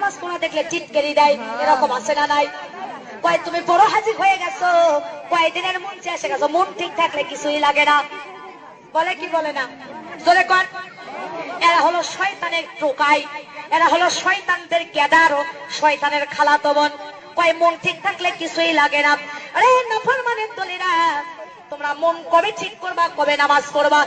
নামাজ পড়া দেখলে টিটকেরি দেয়, এরকম আছে না নাই? কয় তুমি বড় হাজি হয়ে গেছো, কয়েকদিনের মঞ্চে এসে গেছো, মন ঠিক থাকলে কিছুই লাগে না, বলে কি বলে না? জোরে কর। এরা হলো শয়তানের টোকাই, এরা হলো শয়তানদের কেদার ও শয়তানের খালাতো বোন। কয় মন ঠিক থাকলে কিছুই লাগে না। আরে নাফরমানের দলেরা, তোমরা মন কবে ঠিক করবা, কবে নামাজ পড়বা?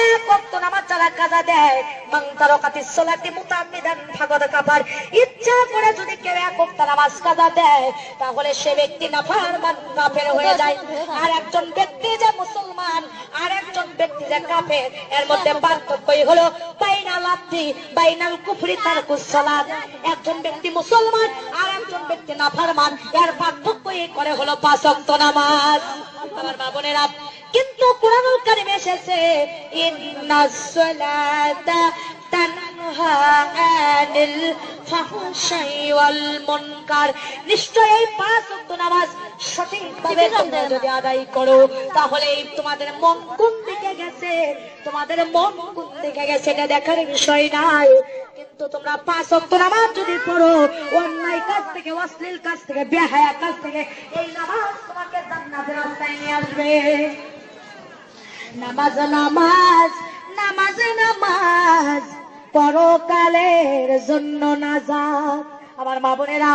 এক ওয়াক্ত নামাজ যারা কাজা দেয়, মান তারাকাতিস সালাতি মুতাআম্মিদান ফাকাদ কাফার, ইচ্ছা করে যদি কেউ এক ওয়াক্ত নামাজ কাজা দেয়, তাহলে সে ব্যক্তি নাফরমান কাফের হয়ে যায়। আর একজন ব্যক্তি যে মুসলমান, আর একজন ব্যক্তি যে কাফের, এর মধ্যে পার্থক্যই হলো বাইনাল আব্দি বাইনাল কুফরি তারকুস সালাত। একজন ব্যক্তি মুসলমান, আর একজন ব্যক্তি নাফরমান, এর পার্থক্যই করে হলো 5 ওয়াক্ত নামাজ। আমার মা বোনেরা, কিন্তু কুরআনুল কারীমে এসেছে ইন্নাস সালাতা তানহা আনিল ফাহশাই ওয়াল মুনকার, নিশ্চয়ই 5 ওয়াক্ত নামাজ সঠিকভাবে তোমরা যদি আদায় করো, তাহলে তোমাদের মন কোন দিকে গেছে, তোমাদের মন কোন দিকে গেছে এটা দেখার বিষয় নাই। কিন্তু তোমরা 5 ওয়াক্ত নামাজ যদি পড়ো, অন্যায় কাজ থেকে, অশ্লীল কাজ থেকে, বেহায়া কাজ থেকে, এই নামাজ তোমাকে জান্নাতের রাস্তায় নিয়ে আসবে। নামাজ নামাজ নামাজ নামাজ পরকালের জন্য নাজাত। আমার মা বোনেরা,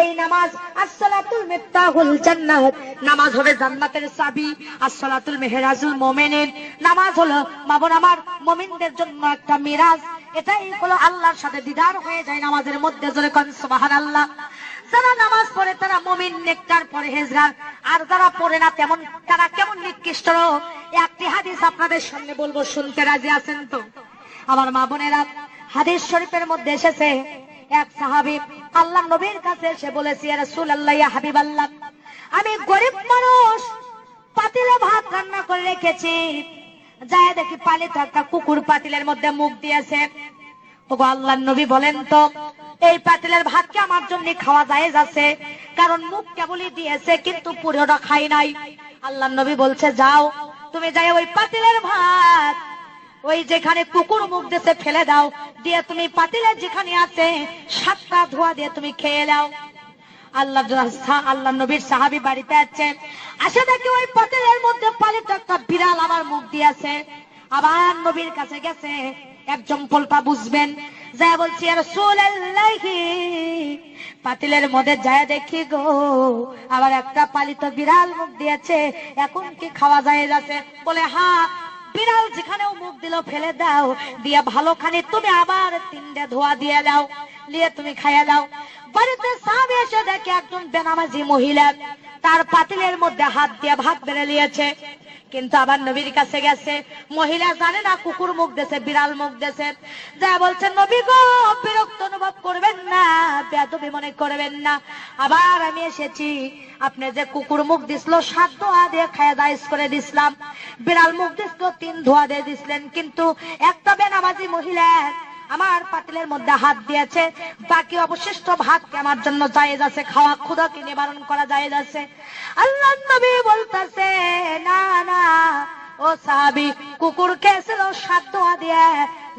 এই নামাজ আসসালাতুল মিফতাহুল জান্নাত, নামাজ হবে জান্নাতের চাবি। আসসালাতুল মেহরাজুল মুমিনিন, নামাজ হলো মা বোন আমার মুমিনদের জন্য একটা মিরাজ। এটাই হলো আল্লাহর সাথে দিদার হয়ে যায় নামাজের মধ্যে। জোরে কোন সুবহানাল্লাহ। যারা নামাজ পড়ে তারা মুমিন, নেককার, পরহেজগার। আর যারা পড়ে না তেমন, তারা কেমন নিকৃষ্ট। একটি হাদিস আপনাদের সামনে বলবো, শুনতে রাজি আছেন তো? আমার মা বোনেরা, হাদিস শরীফের মধ্যে এসেছে এক সাহাবী আল্লাহ নবীর কাছে এসে বলেছে, ইয়া রাসূলুল্লাহ, ইয়া হাবিবাল্লাহ, আমি গরিব মানুষ, পাতিলে ভাত রান্না করে রেখেছি, যায় দেখি পালিত একটা কুকুর পাতিলের মধ্যে মুখ দিয়েছে। ওগো আল্লাহর নবী, বলেন তো এই পাতিলের ভাত কি আমার জন্য খাওয়া জায়েজ আছে? কারণ মুখ কেবলই দিয়েছে, কিন্তু পুরোটা খাই নাই। আল্লাহর নবী বলছে, যাও তুমি যাই ওই পাতিলের ভাত ওই যেখানে কুকুর মুখ দিয়েছে ফেলে দাও, দিয়ে তুমি পাতিলের যেখানে আছে 7টা ধোয়া দিয়ে তুমি খেয়ে নাও। আল্লাহ নবীর সাহাবী বাড়িতে আছে, আসে দেখি ওই পাতিলের মধ্যে পালিত একটা বিড়াল আমার মুখ দিয়েছে। আবার নবীর কাছে গেছে, একজন পোল্পা বুঝবেন, যায় বলছি, ইয়া রাসূলুল্লাহ, পাতিলের মধ্যে যায় দেখি গো আবার একটা পালিত বিড়াল মুখ দিয়েছে, এখন কি খাওয়া যায় যাচ্ছে? বলে, হ্যাঁ, বিড়াল যেখানেও মুখ দিল ফেলে দাও, দিয়ে ভালো খানি তুমি আবার 3টে ধোয়া দিয়ে দাও, নিয়ে তুমি খাইয়া দাও। বাড়িতে সাহাবী এসে দেখে একজন বেনামাজি মহিলা তার পাতিলের মধ্যে হাত দিয়ে ভাত বেড়ে নিয়েছে। কিন্তু আবার নবীর কাছে গেছে, মহিলা জানে না কুকুর মুখ দিয়েছে, বিড়াল মুখ দিয়েছে। যা বলছে, নবী গো, বিরক্ত অনুভব করবেন না, বেয়াদবি মনে করবেন না, আবার আমি এসেছি, আপনি যে কুকুর মুখ দিছিল 7 ধোয়া দিয়ে খায়া জায়েজ করে দিছিলাম, বিড়াল মুখ দিছিল 3 ধোয়া দিয়ে দিছিলেন, কিন্তু একটা বেনামাজি মহিলা আমার পাতিলের মধ্যে হাত দিয়েছে, বাকি অবশিষ্ট ভাতকে আমার জন্য জায়েজ আছে, খাওয়া ক্ষুধাকে নিবারণ করা জায়েজ আছে। আল্লাহর নবী বলতেছে, না না ও সাহাবী, কুকুর খেয়েছিল 7 ধোয়া দিয়ে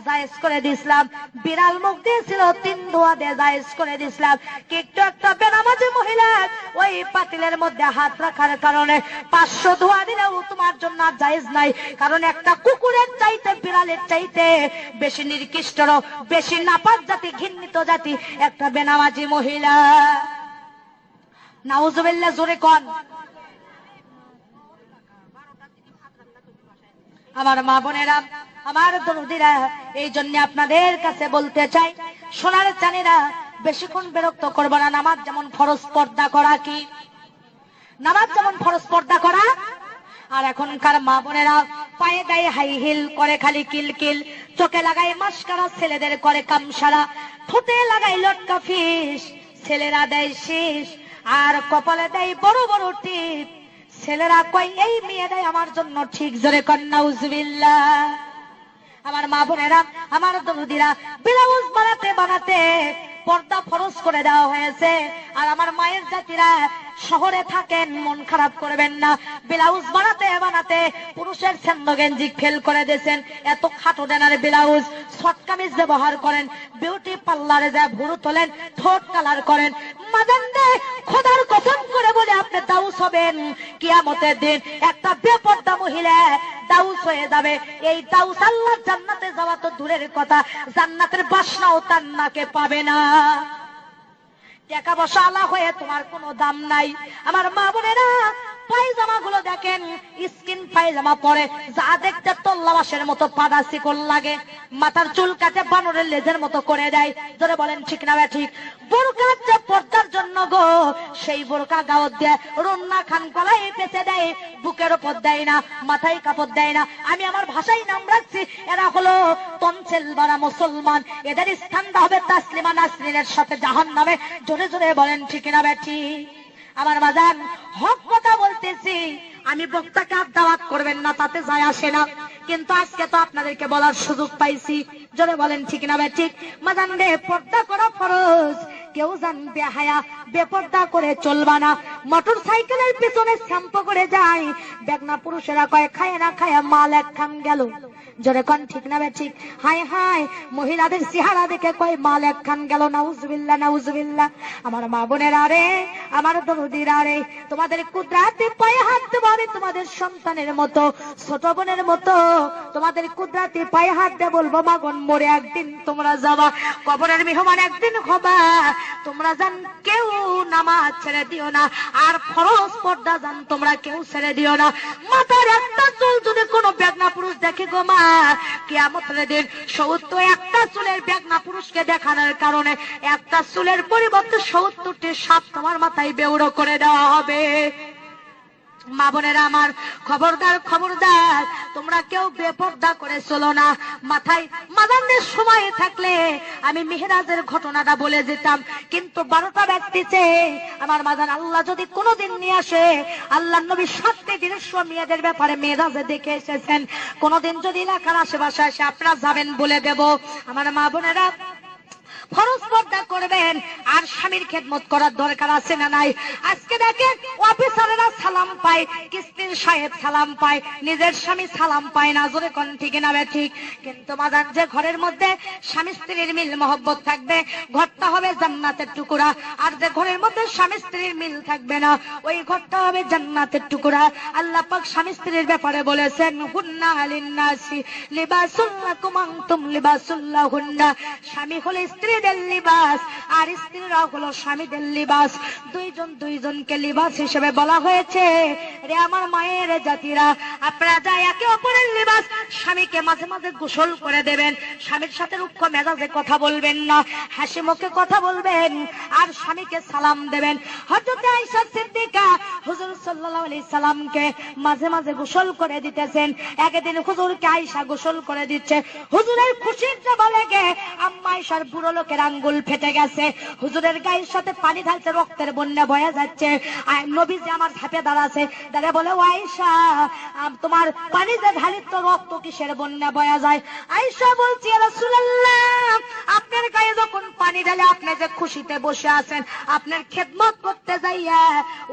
জায়েজ করে দিছিলাম, বিড়াল মুখ দিয়েছিল 3 ধোয়া দিয়ে জায়েজ করে দিছিলাম, কিন্তু একটা বেনামাজি মহিলা ওই পাতিলের মধ্যে হাত রাখার কারণে 500 ধোয়া দিলেও তোমার জন্য জায়েজ নাই। কারণ একটা কুকুরের চাইতে, বিড়ালের চাইতে বেশি নিকৃষ্ট, বেশি নাপাক জাতি, ঘৃণিত জাতি একটা বেনামাজি মহিলা। নাউজুবিল্লাহ, জোরে কোন। আমার মা বোনেরা, আমার দরদিরা, এই জন্য আপনাদের কাছে বলতে চাই, সোনার চানেরা, বেশিক্ষণ বিরক্ত করবো না। নামাজ যেমন ফরজ, পর্দা করা কি? নামাজ যেমন ফরজ, পর্দা করা। আর এখনকার মা বোনেরা পায়ে দেয় হাই হিল, করে খালি কিলকিল, চোখে লাগায় মাস্কারা, ছেলেদের করে কামসারা, ঠোঁটে লাগায় লটকা ফিস, ছেলেরা দেয় শীষ, আর কপালে দেয় বড় বড় টিপ। ছেলেরা কয় এই মেয়েটাই আমার জন্য ঠিক। জোরে কন নাউজুবিল্লাহ। আমার মা বোনেরা, আমার দরদিরা, ব্লাউজ বানাতে বানাতে পর্দা ফরজ করে দেওয়া হয়েছে। আর আমার মায়ের জাতিরা শহরে থাকেন, মন খারাপ করবেন না। ব্লাউজ বানাতে বানাতে পুরুষের ছেন্দ গেঞ্জি ফেল করে দিয়েছেন, এত খাটো ডানার ব্লাউজ। শর্ট কামিজ ব্যবহার করেন, বিউটি পার্লারে যায় ভুরু তোলেন, ঠোঁট কালার করেন। মাদান্ডে খোদার কসম করে বলে আপনি দাউস হবেন কিয়ামতের দিন। একটা বেপরদা মহিলা দাউস হয়ে যাবে। এই দাউস আল্লাহর জান্নাতে যাওয়া তো দূরের কথা, জান্নাতের বাসনাও তার নাকে পাবে না। টাকা পয়সা আলা হয়ে তোমার কোনো দাম নাই। আমার মা বোনেরা, পায়জামা গুলো দেখেন, স্কিন পায়জামা পরে যা দেখতে তল্লাবাসের মতো পাড়া শিকল লাগে। মাথার চুল কাটে বানরের লেজের মতো করে দেয়। ধরে বলেন ঠিক না ঠিক? বোরকা যে পর্দার জন্য গো, সেই বোরকা গাও দিয়ে রন্না খান গলায় পেঁচে দেয়, বুকের ওপর দেয় না, মাথায় কাপড় দেয় না। আমি আমার ভাষায় নাম রাখছি, এরা হলো তনসেল বারা মুসলমান। এদের স্থানটা হবে তাসলিমা নাসরিনের সাথে জাহান্নামে। জোরে জোরে বলেন ঠিক না বেঠি? আমার বাজান, হক কথা বলতেছি। আমি বক্তাকে আর দাওয়াত করবেন না, তাতে যায় আসে না, কিন্তু আজকে তো আপনাদেরকে বলার সুযোগ পাইছি। জোরে বলেন ঠিক না ঠিক? মাজান রে, পর্দা করা ফরজ। কেউ জান বেহায়া বেপর্দা করে চলবা না। মোটর সাইকেলের পিছনে শ্যাম্পু করে যায়, বেগনা পুরুষেরা কয় খায় না খায় মাল এক খান গেল। জোরে কোন ঠিক না ঠিক? হায় হায়, মহিলাদের চেহারা দেখে কয় মাল এক খান গেল। নাউজুবিল্লাহ নাউজুবিল্লাহ। আমার মা বোনেরা রে, আমার দরদিরা রে, তোমাদের কুদরাতে পায়ে হাত দেবো আমি তোমাদের সন্তানের মতো, ছোট বোনের মতো। তোমাদের কুদরাতে পায়ে হাত দিয়ে বলবো, মাগন মরে একদিন তোমরা যাবা, কবরের মেহমান একদিন হবা। তোমরা জান কেউ নামাজ ছেড়ে দিও না, আর ফরজ পর্দা জান তোমরা কেউ ছেড়ে দিও না। মাথার একটা চুল যদি কোনো বেগনা পুরুষ দেখে গো মা, কিয়ামতের দিন 71টা চুলের বেগনা পুরুষকে দেখানোর কারণে একটা চুলের পরিবর্তে 70টি সাপ তোমার মাথায় বেউড়ো করে দেওয়া হবে। মা বোনেরা আমার, খবরদার খবরদার, তোমরা কেউ বেপর্দা করে চলো না। মাথায় মাদানের সময় থাকলে আমি মেহেরাজের ঘটনাটা বলে যেতাম, কিন্তু 12টা ব্যক্তিতে আমার মাদান আল্লাহ যদি কোনোদিন নিয়ে আসে, আল্লাহ নবী 7টি দৃশ্য মেয়েদের ব্যাপারে মেহেরাজে দেখে এসেছেন। কোনোদিন যদি এলাকার আশেপাশে আসে আপনারা যাবেন বলে দেব। আমার মা বোনেরা, ফরজ পর্দা করবেন, আর স্বামীর খেদমত করার দরকার আছে না নাই? আজকে দেখেন অফিসারেরা সালাম পায়, কিস্তির সাহেব সালাম পায়, নিজের স্বামী সালাম পায় না। জোরে কোন ঠিক না ঠিক? কিন্তু মাদান, যে ঘরের মধ্যে স্বামী স্ত্রীর মিল মহব্বত থাকবে, ঘরটা হবে জান্নাতের টুকরা। আর যে ঘরের মধ্যে স্বামী স্ত্রীর মিল থাকবে না, ওই ঘরটা হবে জান্নাতের টুকরা। আল্লাহ পাক স্বামী স্ত্রীর ব্যাপারে বলেছেন, হুন্না লিন্নাসি লিবাসুল লাকুম আনতুম লিবাসুল লাহুন্না। স্বামী হলো স্ত্রীদের লিবাস, আর স্ত্রীরা হলো স্বামীদের লিবাস। দুইজন দুইজনকে লিবাস হিসেবে বলা হয়েছে। রে আমার মায়ের জাতিরা, আপনারা যা একে অপরের লিবাস। স্বামীকে মাঝে মাঝে গোসল করে দেবেন, স্বামীর সাথে রুক্ষ মেজাজে কথা বলবেন না, হাসি মুখে কথা বলবেন, আর স্বামীকে সালাম দেবেন। হযরত আয়েশা সিদ্দিকা হুজুর সাল্লাল্লাহু আলাইহি সাল্লামকে মাঝে মাঝে গোসল করে দিতেছেন। একদিন হুজুরকে আয়েশা গোসল করে দিচ্ছে। হুজুরের খুশিতে বলে গে, আম্মা আয়েশার বুড়ো লোকের আঙ্গুল ফেটে গেছে, হুজুরের গায়ের সাথে পানি ঢালছে, রক্তের বন্যা বয়ে যাচ্ছে। নবীজি আমার ধাপে দাঁড়াছে, দাঁড়া বলে, ও আয়েশা, তোমার পানি যে ঢালি তো রক্ত কিসের বন্যা বয়ে যায়? আয়েশা বলছি, ইয়া রাসূলুল্লাহ, আপনার গায়ে যখন পানি ঢালে আপনি যে খুশিতে বসে আছেন, আপনার খেদমত করতে যাইয়া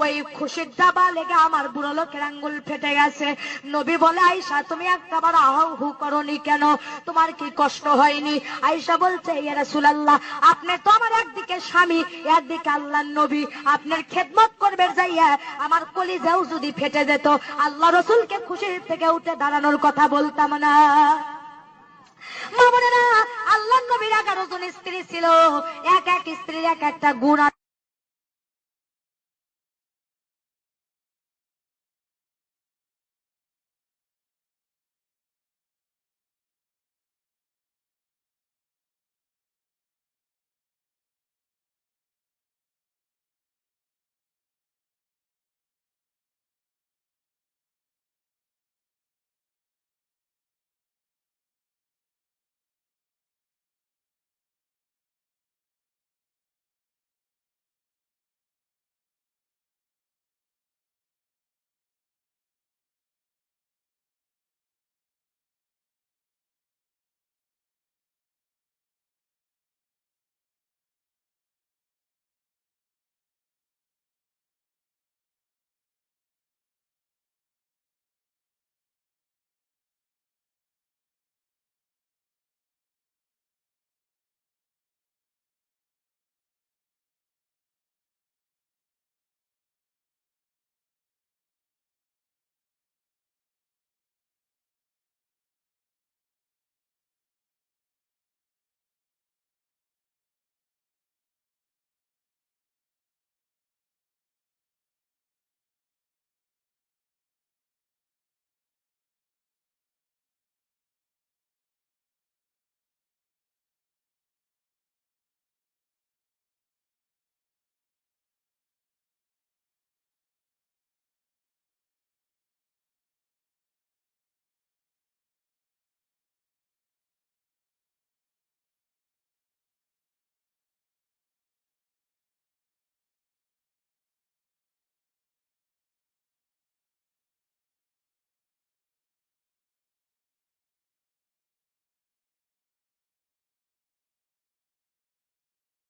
ওই খুশির দাবা লেগে আমার বুড়ো লোকের আঙ্গুল ফেটে গেছে। নবী বলে, আয়েশা তুমি একবার আহু করনি কেন? তোমার কি কষ্ট হয়নি? আয়েশা বলছে, ইয়া রাসূলুল্লাহ, আপনি তো আমার একদিকে স্বামী, একদিকে আল্লাহর নবী, আপনার খেদমত করবে যাইয়া আমার কলিজাও যদি ফেটে যেত, আল্লাহ রাসূলকে খুশির থেকে উঠে দাঁড়ানোর কথা বলতাম না। মা বোনেরা, আল্লাহর নবীর 11 জন স্ত্রী ছিল, এক এক স্ত্রীর এক একটা গুণ।